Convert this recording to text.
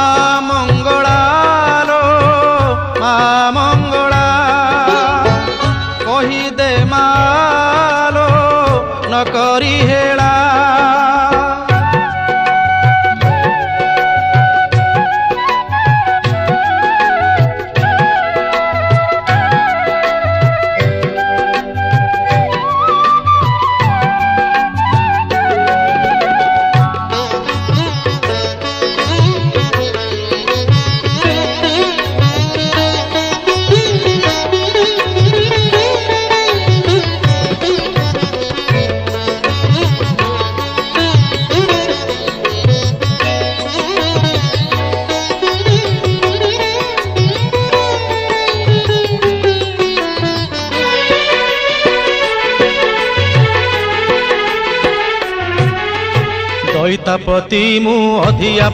ମା ମଙ୍ଗଳାଲୋ ମା ମଙ୍ଗଳା କହିଦେ ମାଲୋ ନ କରି ହେଳା। ଦଇତାପତି ମୁଁ ଅଧିଆ